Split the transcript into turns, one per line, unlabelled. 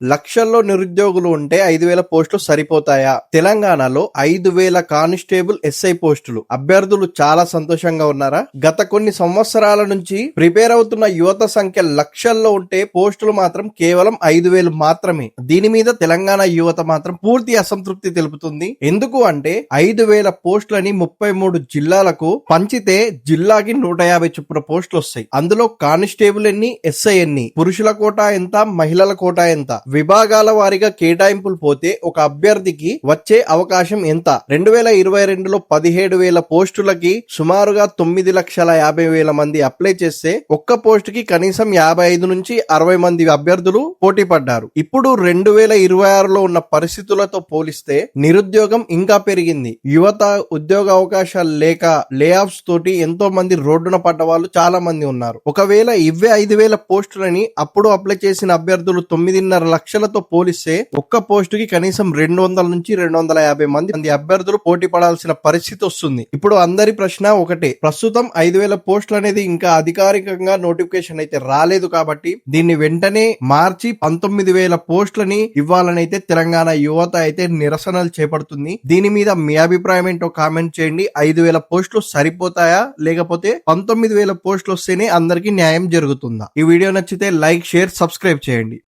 లక్షల్లో నిరుద్యోగులు ఉంటే 5,000 పోస్టులు సరిపోతాయా? తెలంగాణలో 5,000 కానిస్టేబుల్ ఎస్ఐ పోస్టులు. అభ్యర్థులు చాలా సంతోషంగా ఉన్నారా? గత కొన్ని సంవత్సరాల నుంచి ప్రిపేర్ అవుతున్న యువత సంఖ్య లక్షల్లో ఉంటే పోస్టులు మాత్రం కేవలం 5,000 మాత్రమే. దీని మీద తెలంగాణ యువత మాత్రం పూర్తి అసంతృప్తి తెలుపుతుంది. ఎందుకు అంటే 5,000 పోస్టులని 33 జిల్లాలకు పంచితే జిల్లాకి 150 చొప్పున పోస్టులు వస్తాయి. అందులో కానిస్టేబుల్ ఎన్ని, ఎస్ఐ ఎన్ని, పురుషుల కోటా ఎంత, మహిళల కోటా ఎంత, విభాగాల వారీగా కేటాయింపులు పోతే ఒక అభ్యర్థికి వచ్చే అవకాశం ఎంత? 2022లో 17,000 పోస్టులకి సుమారుగా 9,50,000 మంది అప్లై చేస్తే ఒక్క పోస్ట్ కి కనీసం 55 నుంచి 60 మంది అభ్యర్థులు పోటీ పడ్డారు. ఇప్పుడు 2026లో ఉన్న పరిస్థితులతో పోలిస్తే నిరుద్యోగం ఇంకా పెరిగింది. యువత ఉద్యోగ అవకాశాలు లేక లే ఆఫ్స్ తోటి ఎంతో మంది రోడ్డున పడ్డ వాళ్ళు చాలా మంది ఉన్నారు. ఒకవేళ ఇవే 5,000 పోస్టులని అప్పుడు అప్లై చేసిన అభ్యర్థులు 9.5 లక్షలతో పోలిస్తే ఒక్క పోస్ట్ కి కనీసం 200 నుంచి 250 మంది అభ్యర్థులు పోటీ పడాల్సిన పరిస్థితి వస్తుంది. ఇప్పుడు అందరి ప్రశ్న ఒకటే, ప్రస్తుతం 5,000 పోస్టులు అనేది ఇంకా అధికారికంగా నోటిఫికేషన్ అయితే రాలేదు కాబట్టి దీన్ని వెంటనే మార్చి 19,000 పోస్టులని ఇవ్వాలని అయితే తెలంగాణ యువత అయితే నిరసనలు చేపడుతుంది. దీని మీద మీ అభిప్రాయం ఏంటో కామెంట్ చేయండి. 5,000 పోస్టులు సరిపోతాయా, లేకపోతే 19,000 పోస్టులు వస్తేనే అందరికీ న్యాయం జరుగుతుందా? ఈ వీడియో నచ్చితే లైక్, షేర్, సబ్స్క్రైబ్ చేయండి.